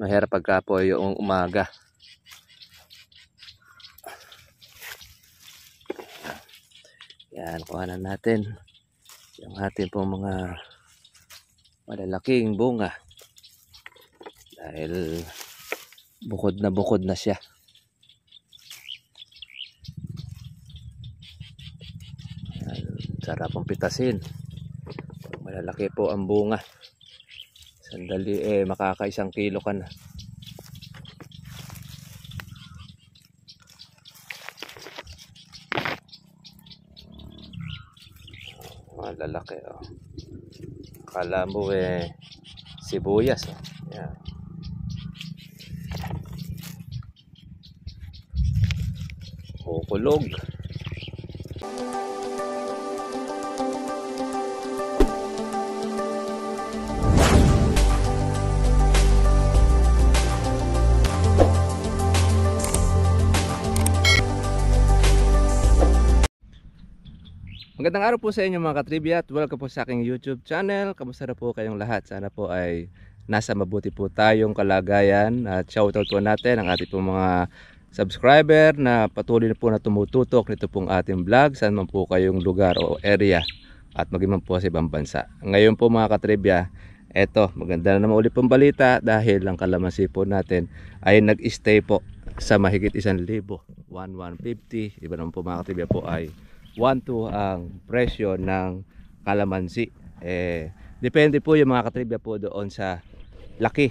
Mahirap pagka po yung umaga. Yan, kuhanan natin yung ating pong mga malalaking bunga. Dahil bukod na siya. Yan, sarap pong pitasin. Malalaki po ang bunga. Sandali makaka1 kilo ka na. Malalaki oh. Akala mo sibuyas oh. Yan. Kukulog. Magandang araw po sa inyo mga katribya at welcome po sa aking YouTube channel. Kamusta na po kayong lahat? Sana po ay nasa mabuti po tayong kalagayan. At shoutout po natin ang ating pong mga subscriber na patuloy na po na tumututok nito pong ating vlog. Saan man po kayong lugar o area at maging man po sa ibang bansa. Ngayon po mga katribya, eto maganda na naman ulit pong balita dahil ang kalamansi po natin ay nag-stay po sa mahigit 1,000, 1,150. Iba naman po mga katribya po ay 1,2 ang presyo ng kalamansi. Depende po yung mga katribya po doon sa laki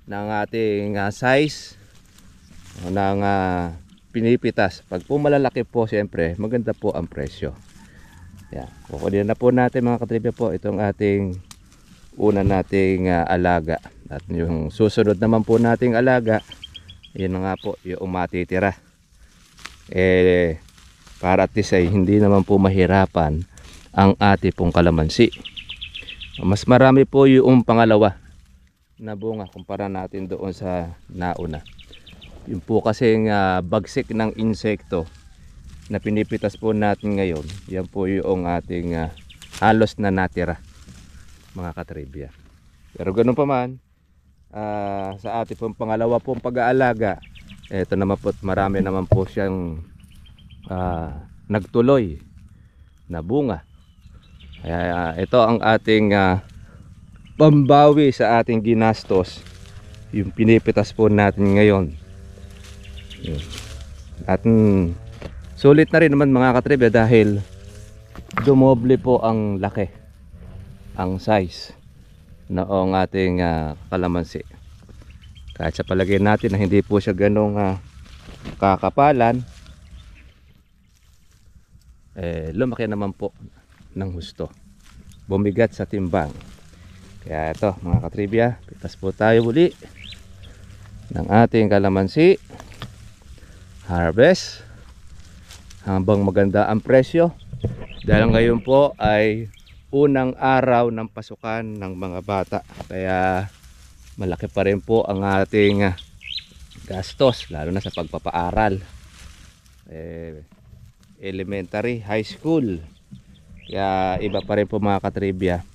ng ating size ng pinipitas. Pag po malalaki po, siyempre maganda po ang presyo. Yan. Kukunin na po natin mga katribya po itong ating una nating alaga. At yung susunod naman po nating alaga, yun nga po yung matitira. Para at least ay hindi naman po mahirapan ang ating pong kalamansi. Mas marami po yung pangalawa na bunga kumpara natin doon sa nauna. Yung po kasing bagsik ng insekto na pinipitas po natin ngayon, yan po yung ating halos na natira mga katribya. Pero ganun pa man, sa ating pong pangalawa pong pag-aalaga, eto naman po marami naman po siyang nagtuloy na bunga. Kaya ito ang ating pambawi sa ating ginastos, yung pinipitas po natin ngayon. At sulit na rin naman mga katribya dahil dumoble po ang laki, ang size noong ating kalamansi. Kahit sa palagay natin na hindi po siya ganong kakapalan, lumaki naman po ng husto, bumigat sa timbang. Kaya ito mga katribya, pitas po tayo muli ng ating kalamansi, harvest habang maganda ang presyo dahil ngayon po ay unang araw ng pasukan ng mga bata, kaya malaki pa rin po ang ating gastos lalo na sa pagpapaaral, elementary, high school. Kaya iba pa rin po mga katribya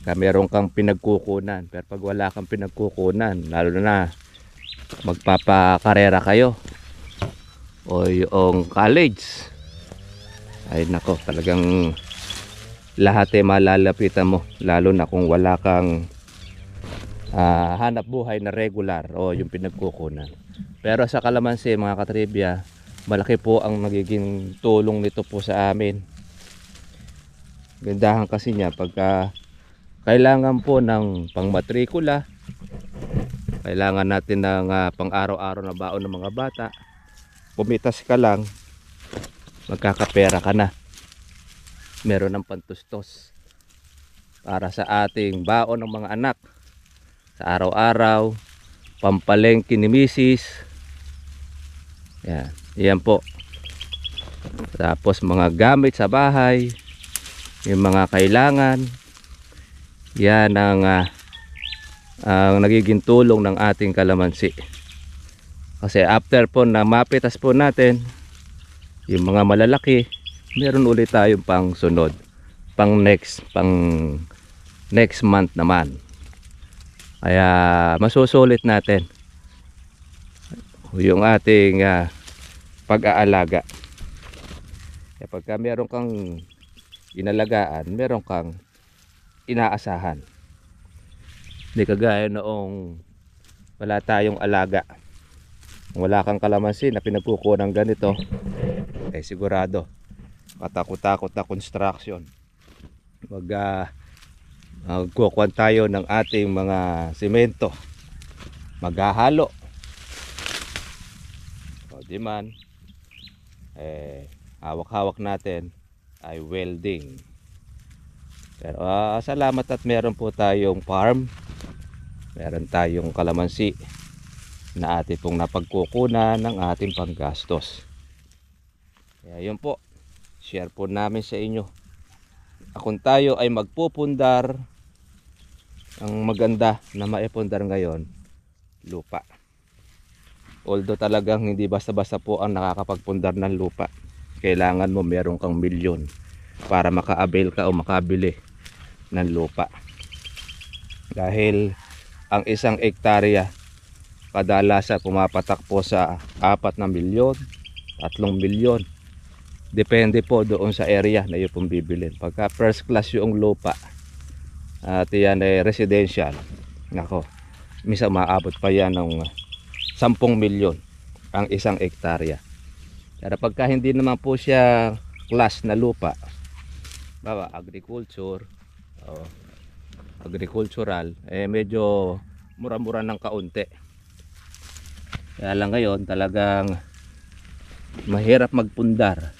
kaya meron kang pinagkukunan. Pero pag wala kang pinagkukunan, lalo na magpapakarera kayo o yung college, ay nako, talagang lahat malalapitan mo, lalo na kung wala kang hanap buhay na regular o yung pinagkukunan. Pero sa kalamansi mga katribya, malaki po ang magiging tulong nito po sa amin. Gandahan kasi niya pagka kailangan po ng pangmatrikula, kailangan natin ng pang araw-araw na baon ng mga bata, pumitas ka lang, magkakapera ka na. Meron ng pantustos para sa ating baon ng mga anak sa araw-araw, pampalengke ni misis. Yan po. Tapos mga gamit sa bahay, yung mga kailangan, yan ang nagiging tulong ng ating kalamansi. Kasi after po na mapitas po natin yung mga malalaki, meron ulit tayong pang sunod, pang next month naman. Kaya masusulit natin yung ating pag-aalaga. Kaya pagka meron kang inalagaan, meron kang inaasahan. Hindi kagaya noong wala tayong alaga, wala kang kalamansi na pinagkukunan ganito, sigurado katakot-takot na construction. Magkukuhan tayo ng ating mga simento, maghahalo, o di man hawak-hawak natin ay welding. Pero salamat at meron po tayong farm, meron tayong kalamansi na ating pong napagkukunan ng ating panggastos. Kaya yun po, share po namin sa inyo. Kung tayo ay magpupundar, ang maganda na maipundar ngayon, lupa. Although talagang hindi basta-basta po ang nakakapagpundar ng lupa. Kailangan mo meron kang milyon para maka-avail ka o makabili ng lupa. Dahil ang isang hektarya kadalasan pumapatak po sa 4 na milyon, 3 milyon. Depende po doon sa area na yung pong bibilin. Pagka first class yung lupa at yan ay residential, nako, misa maabot pa yan ng 10 milyon ang isang hektarya. Pero pagka hindi naman po siya class na lupa, baba agriculture o agricultural, medyo mura-mura ng kaunti. Kaya lang ngayon talagang mahirap magpundar,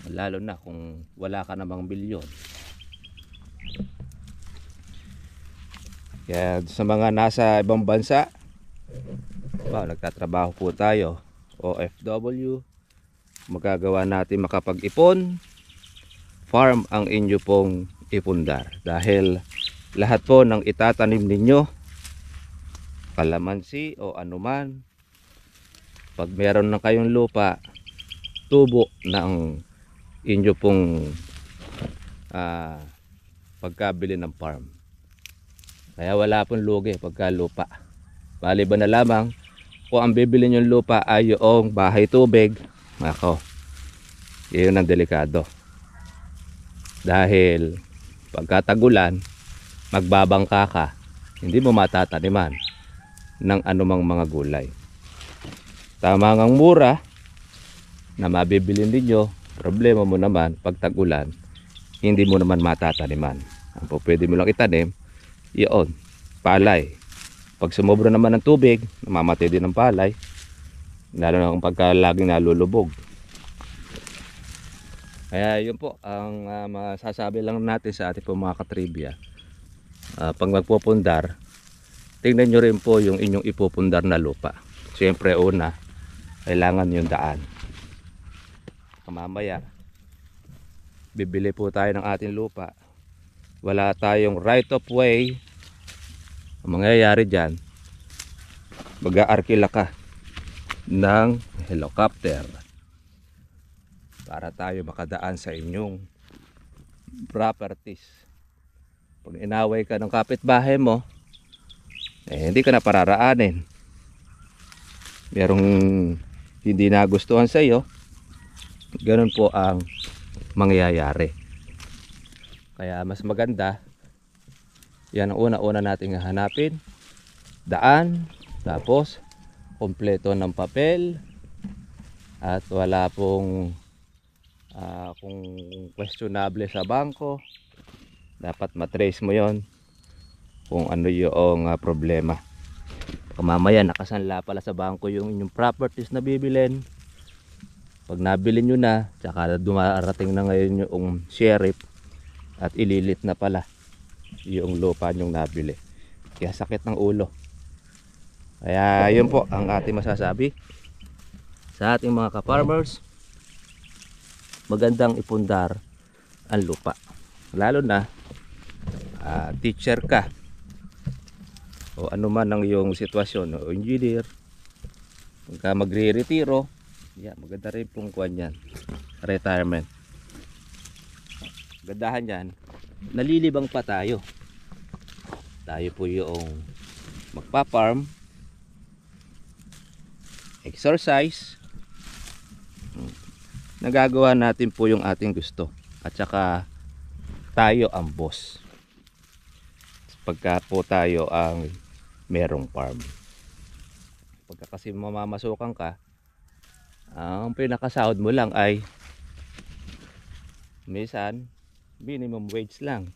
lalo na kung wala ka namang milyon. Kaya sa mga nasa ibang bansa, nagtatrabaho po tayo, OFW, magagawa natin makapag-ipon, farm ang inyo pong ipundar. Dahil lahat po ng itatanim ninyo, kalamansi o anuman, pag meron na kayong lupa, tubo ng inyo pong pagkabili ng farm. Kaya wala pong lugi pagka lupa. Maliban na lamang kung ang bibili nyo lupa ay yung bahay tubig, ako, yun ang delikado. Dahil pagkatagulan, magbabangka ka, hindi mo matataniman ng anumang mga gulay. Tama ngang mura na mabibili ninyo, problema mo naman pag tagulan, hindi mo naman matataniman. Ang pwede mo lang itanim, yun, palay. Pag sumobra naman ng tubig, namamatay din ng palay, lalo na kung pagka laging nalulubog. Kaya yun po ang masasabi lang natin sa ating po mga katribya. Pag magpupundar, tingnan nyo rin po yung inyong ipupundar na lupa. Siyempre una, kailangan yung daan. Mamaya, bibili po tayo ng ating lupa, wala tayong right of way. Ang mangyayari dyan, mag-aarkila ka ng helicopter para tayo makadaan sa inyong properties. Pag inaway ka ng kapitbahay mo, hindi ka na pararaanin. Merong hindi nagustuhan sa iyo, ganun po ang mangyayari. Kaya mas maganda, yan ang una-una nating hanapin, daan, tapos kompleto ng papel, at wala pong kung questionable sa bangko, dapat matrace mo yon kung ano yung problema. Mamaya nakasanla pala sa bangko yung inyong properties na bibilin. Pag nabili nyo na, tsaka dumarating na ngayon yung sheriff at ililit na pala yung lupa nyong nabili. Kaya sakit ng ulo. Kaya yun po ang ating masasabi sa ating mga ka-farmers. Magandang ipundar ang lupa, lalo na teacher ka o ano man ang iyong sitwasyon, o engineer, pagka magre-retiro, maganda rin pong kuwan yan, retirement. Gandahan yan, nalilibang pa tayo. Tayo po yung magpa-farm, exercise, nagagawa natin po yung ating gusto at saka tayo ang boss pagka po tayo ang merong farm. Pagka kasi mamamasukan ka, ang pinakasahod mo lang ay minsan minimum wage lang,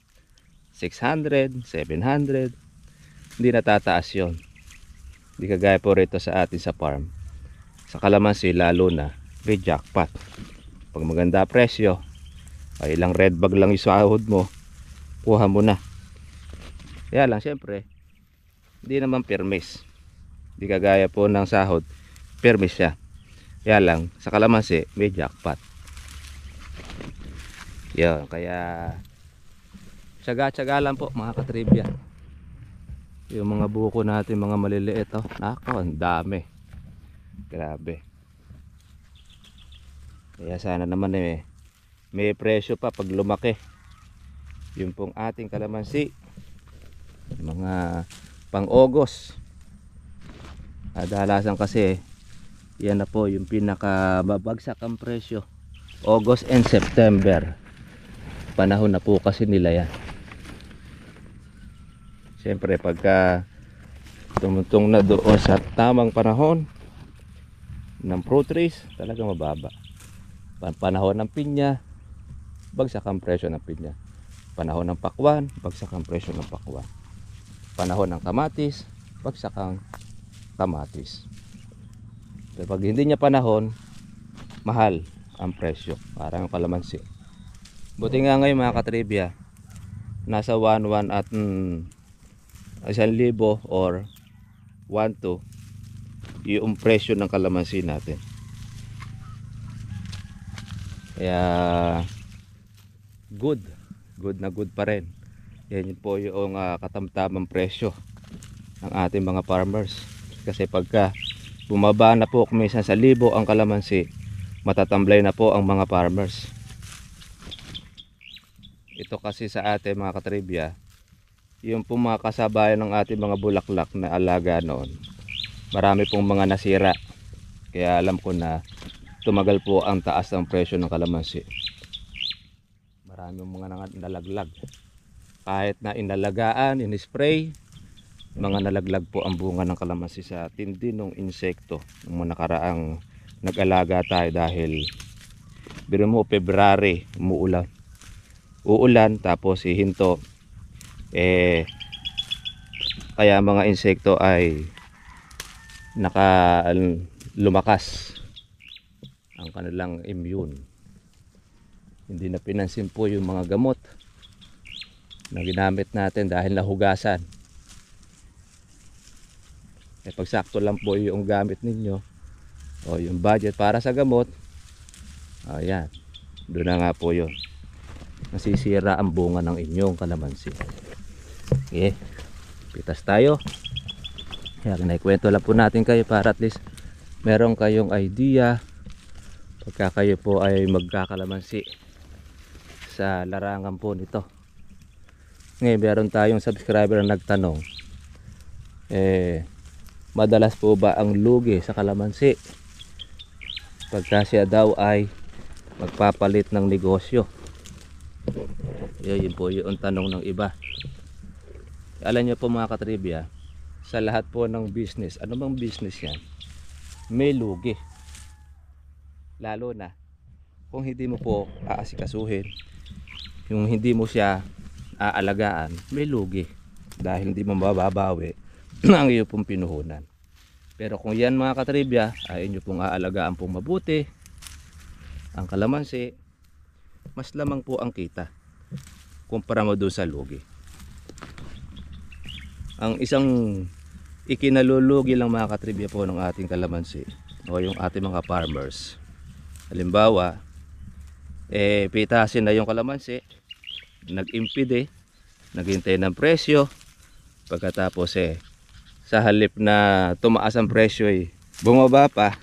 600, 700, hindi natataas yon. Hindi kagaya po rito sa atin sa farm. Sa kalamansi lalo na may jackpot. Pag maganda presyo, ay ilang red bag lang yung sahod mo, kuha mo na. Kaya lang syempre hindi naman permis, hindi kagaya po ng sahod permis siya. Kaya lang sa kalamansi may jackpot. Yun, kaya tsaga-tsaga lang po mga katribya. Yung mga buko natin mga maliliit, oh, nako, ang dami, grabe. Kaya sana naman may presyo pa pag lumaki yung pong ating kalamansi, mga pang-August. Kadalasan kasi yan na po yung pinaka babagsak ang presyo, August and September. Panahon na po kasi nila yan. Siyempre pagka tumutong na doon sa tamang panahon ng fruit trees, talaga mababa. Panahon ng pinya, bagsak ang presyo ng pinya. Panahon ng pakwan, bagsak ang presyo ng pakwan. Panahon ng kamatis, bagsak ang kamatis. Pero pag hindi niya panahon, mahal ang presyo, parang kalamansi. Buti nga ngayon mga katribya, nasa 1,1 at 1,000 or 1,2 yung presyo ng kalamansi natin. Kaya good na good pa rin. Yan po yung katamtamang presyo ng ating mga farmers. Kasi pagka bumaba na po kuminsan sa 1,000 ang kalamansi, matatamblay na po ang mga farmers. Ito kasi sa ating mga katribya, yung po mga kasabayan ng ating mga bulaklak na alaga noon, marami pong mga nasira. Kaya alam ko na tumagal po ang taas ng presyo ng kalamansi. Marami mga nalaglag. Kahit na inalagaan, in-spray, mga nalaglag po ang bunga ng kalamansi sa tindi ng insekto. Nung nakaraang nag-alaga tayo dahil biro mo February, uulan tapos hihinto, kaya mga insekto ay lumakas ang kanilang immune. Hindi na pinansin po yung mga gamot na ginamit natin dahil nahugasan. Pag sakto lang po yung gamit ninyo o yung budget para sa gamot, ayan, doon na nga po yun, nasisira ang bunga ng inyong kalamansi. Okay, pitas tayo. Kaya naikwento lang po natin kayo para at least meron kayong idea pagka kayo po ay magkakalamansi sa larangan po nito. Ngayon meron tayong subscriber na nagtanong, madalas po ba ang lugi sa kalamansi pagka siya daw ay magpapalit ng negosyo? Yun po yung tanong ng iba. Alam niyo po mga katribya, sa lahat po ng business, ano bang business yan, may lugi. Lalo na kung hindi mo po aasikasuhin, yung hindi mo siya aalagaan, may lugi dahil hindi mo mababawi ang iyo pong pinuhunan. Pero kung yan mga katribya ay inyo pong aalagaan pong mabuti ang kalamansi, mas lamang po ang kita kumpara mo doon sa lugi. Ang isang ikinalulugi lang mga katribya po ng ating kalamansi o yung ating mga farmers, halimbawa pitasin na yung kalamansi, nag-impide, naghintay ng presyo, pagkatapos sa halip na tumaas ang presyo bumaba pa,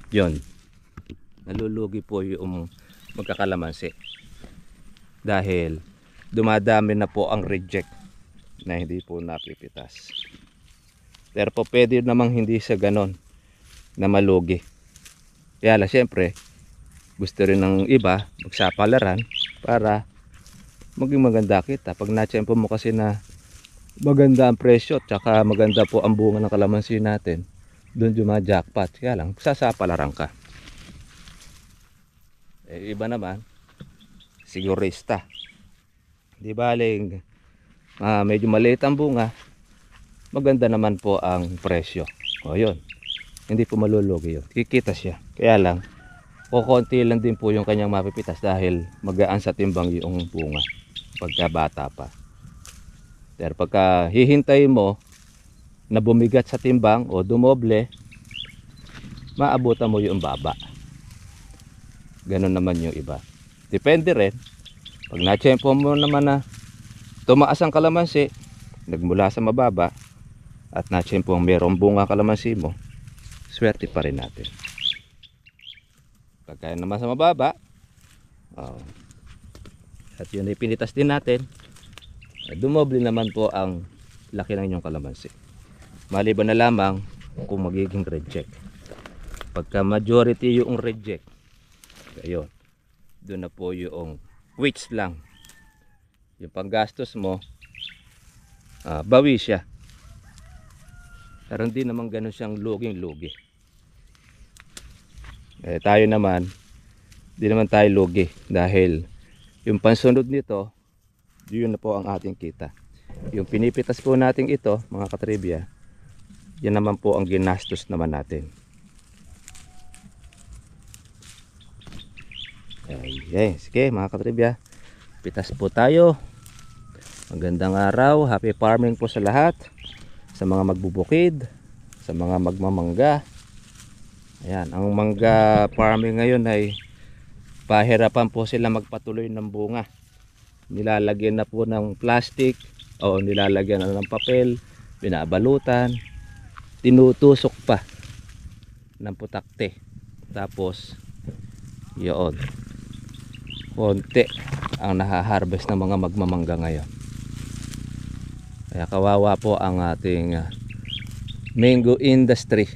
yon, nalulugi po yung magkakalamansi dahil dumadami na po ang reject na hindi po napipitas. Pero po pwede namang hindi sa ganon na malugi. Kaya lang syempre gusto rin ng iba magsapalaran para maging maganda kita. Pag na-tsempo mo kasi na maganda ang presyo at saka maganda po ang bunga ng kalamansi natin, doon jackpot. Kaya lang sasapalaran ka. Iba naman sigurista, di baling medyo maliit ang bunga, maganda naman po ang presyo. O yun, hindi po malulugi yun, kikita siya. Kaya lang kukunti lang din po yung kanyang mapipitas dahil magaan sa timbang yung bunga pagka bata pa. Pero pagka hihintayin mo na bumigat sa timbang o dumoble, maabutan mo yung baba. Ganun naman yung iba. Depende rin. Pag na-tsempo mo naman na tumaas ang kalamansi, nagmula sa mababa, at na-tsempo ang merong bunga kalamansi mo, swerte pa rin natin. Pagka naman sa mababa, at yun ay pinitas din natin, dumoble naman po ang laki ng inyong kalamansi. Maliban na lamang kung magiging reject. Pagka majority yung reject, ayun, doon na po yung which lang yung panggastos mo, bawi siya. Pero hindi naman ganun siyang luging-lugi. Tayo naman hindi naman tayo lugi dahil yung pansunod nito, yun na po ang ating kita. Yung pinipitas po natin ito mga katribya, yan naman po ang ginastos naman natin. Sige mga katribya, pitas po tayo. Magandang araw, happy farming po sa lahat, sa mga magbubukid, sa mga magmamangga. Ayan, ang mangga farming ngayon ay pahirapan po sila magpatuloy ng bunga. Nilalagyan na po ng plastic o nilalagyan na ng papel, binabalutan, tinutusok pa ng putakte. Tapos yun, konti ang nahaharvest ng mga magmamangga ngayon. Kaya kawawa po ang ating mango industry.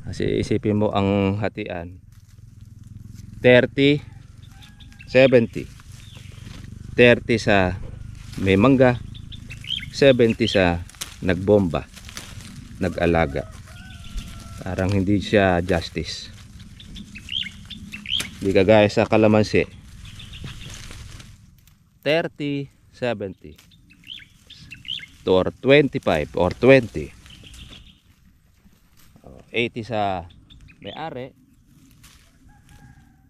Kasi isipin mo ang hatian 30, 70, 30 sa may mangga, 70 sa nagbomba, nag-alaga. Parang hindi siya justice. Hindi kagaya sa kalamansi 30, 70 or 25 or 20, 80 sa may-ari,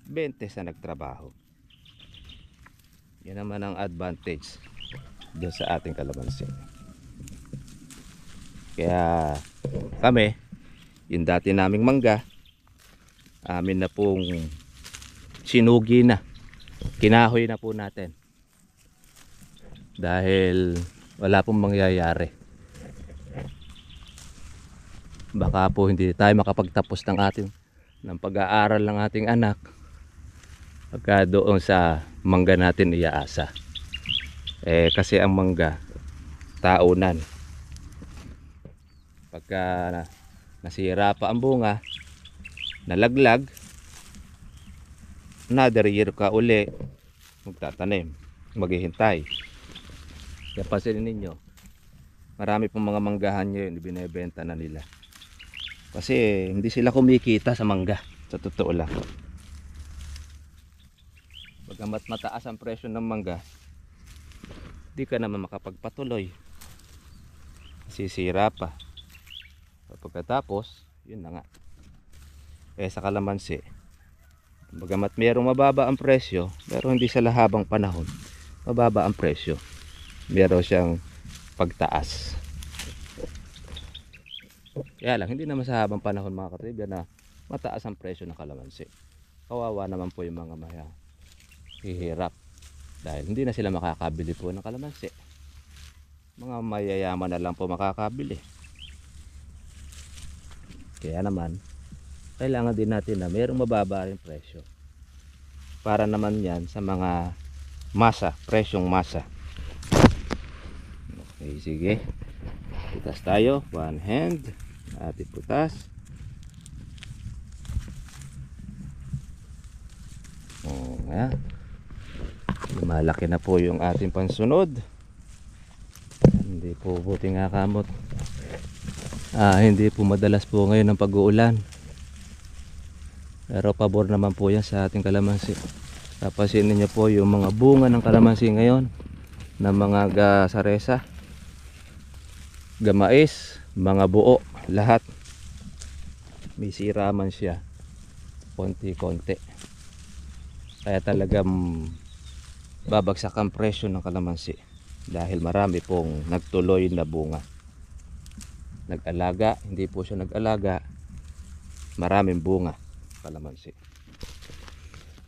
20 sa nagtrabaho. Yan naman ang advantage doon sa ating kalamansi. Kaya kami, yung dati naming mangga, amin na pong sinugi na, kinahoy na po natin dahil wala pong mangyayari. Baka po hindi tayo makapagtapos ng pag-aaral ng ating anak pagka doon sa mangga natin iaasa. Kasi ang mangga taunan, pagka nasira pa ang bunga, nalaglag, another year ka uli magtatanim, maghihintay. Kaya pansinin ninyo, marami pong mga manggahan ngayon ibinebenta na nila kasi hindi sila kumikita sa mangga, sa totoo lang. Bagamat mataas ang presyo ng mangga, di ka naman makapagpatuloy, sisira pa. Pagkatapos yun na nga. Sa kalamansi, bagamat mayroong mababa ang presyo, pero hindi sa lahabang panahon mababa ang presyo, meron siyang pagtaas. Kaya lang hindi naman sa habang panahon mga katribya na mataas ang presyo ng kalamansi. Kawawa naman po yung mga mahihirap dahil hindi na sila makakabili po ng kalamansi. Mga mayayaman na lang po makakabili. Kaya naman kailangan din natin na mayroong mababa rin presyo para naman yan sa mga masa, presyong masa. Okay, sige. Putas tayo. One hand. Ating putas. Ayan. Malaki na po yung ating pansunod. Hindi po buti nga kamot. Hindi po madalas po ngayon ang pag-uulan. Pero pabor naman po yan sa ating kalamansi. Tapasinin niyo po yung mga bunga ng kalamansi ngayon. Na mga saresa, gamais, mga buo, lahat. May sira man siya. Konti-konti. Kaya talagang babagsak ang presyo ng kalamansi. Dahil marami pong nagtuloy na bunga. Nag-alaga, hindi po siya nag-alaga. Maraming bunga kalamansi.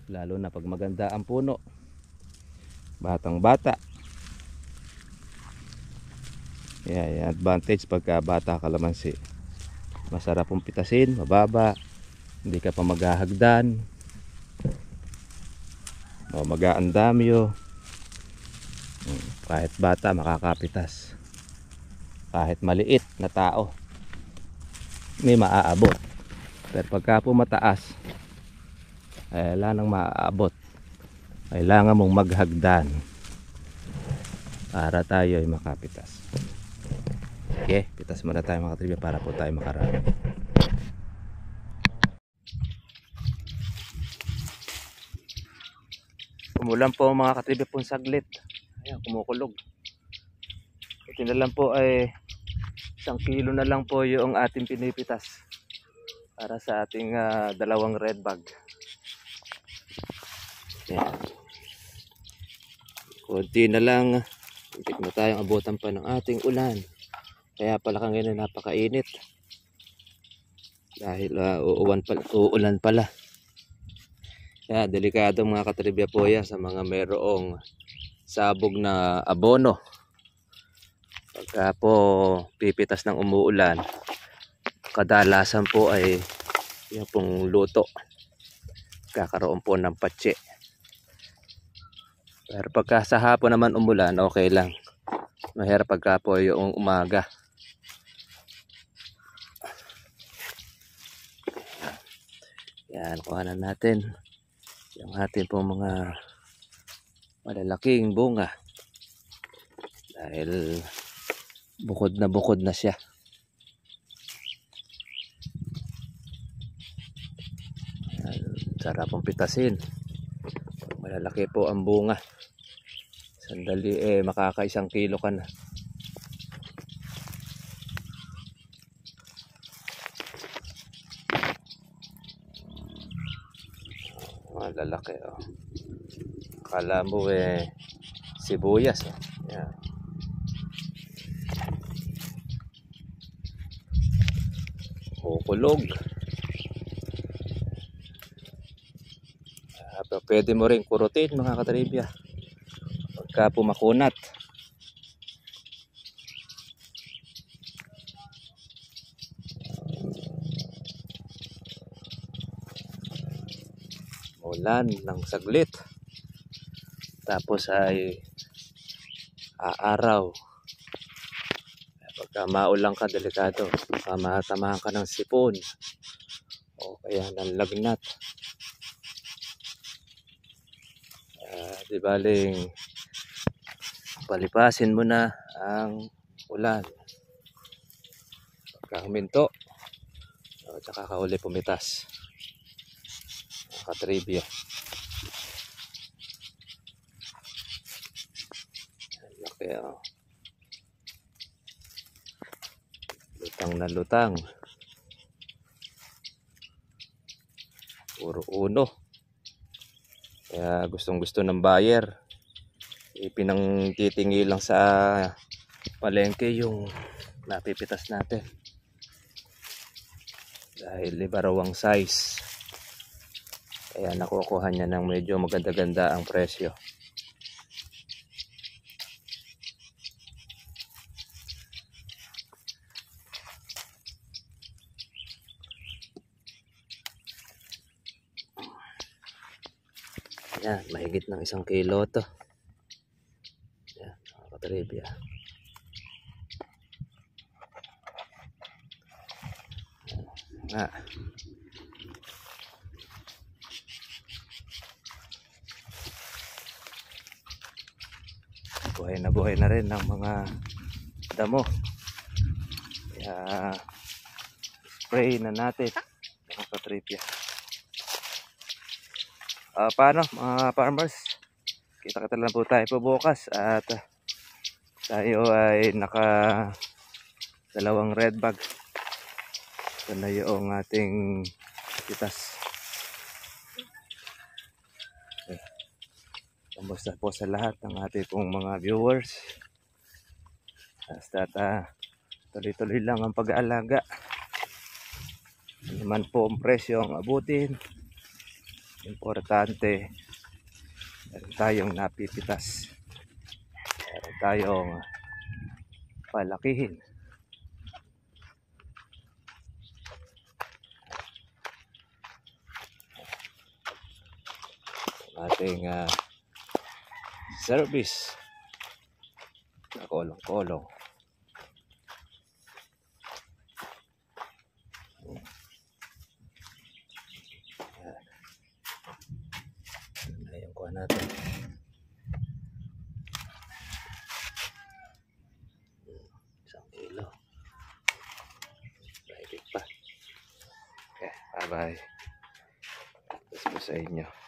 Lalo na pag maganda ang puno. Batang bata. Yan, advantage pagka bata kalamansi. Masarap pong pitasin, mababa. Hindi ka pa maghahagdan. O mag-aandamyo. Kahit bata makakapitas. Kahit maliit na tao may maaabot. Pero pagka po mataas, wala nang maaabot. Kailangan mong maghagdan para tayo ay makapitas. Okay, pitas muna tayo mga katribya para po tayo makarami. Umulan po mga katribya pong saglit. Ayan, kumukulog. Ito na lang po ay 1 kilo na lang po yung ating pinipitas para sa ating 2 red bag. Ayan. Kunti na lang. Hindi na tayong abutan pa ng ating ulan. Kaya pala ngayon napakainit. Dahil uulan pala. Kaya delikado mga katribya po yan sa mga mayroong sabog na abono. Pagka po pipitas ng umuulan, kadalasan po ay yung pong luto. Kakaroon po ng patsi. Pero pagka sa hapon naman umulan, okay lang. Mahirap pagka po yung umaga. Yan, kuhanan natin yung ating pong mga malalaking bunga. Dahil bukod na siya. Sarap pong pitasin. Malalaki po ang bunga. Sandali makaka 1 kilo ka na. Malalaki oh. Akala mo sibuyas oh. Yan. Kukulog. Pwede mo rin kurutin mga katribya pagka pumakunat. Ulan ng saglit. Tapos ay aaraw. Pagka maulang ka, delikado. Baka matamahan ka ng sipon o kaya ng lagnat. Di baling palipasin mo na ang ulan. Pagka huminto, tsaka kahuli pumitas. Katribya. Laki oh. Lutang na lutang. Puro uno. Kaya gustong gusto ng buyer. Ipinangtitingi lang sa palengke yung napipitas natin. Dahil iba raw ang size. Kaya nakukuha niya ng medyo maganda-ganda ang presyo. Yan, mahigit ng 1 kilo to. Yan, mga katribya. nga. Buhay na rin ng mga damo. Kaya spray na natin mga katripya. Paano mga farmers? Kita-kita lang po tayo po bukas at tayo ay naka dalawang red bag. Ito na yung ating pitas. Okay. Kamusta po sa lahat ng ating pong mga viewers. Basta tuloy-tuloy lang ang pag-aalaga. Ano man po ang presyo ang abutin, importante meron tayong napipitas, meron tayong palakihin. Ating service na kolong-kolong. Na yung kuha natin. Isang kilo. Mahigit pa. Okay, bye-bye. Tapos po sa inyo.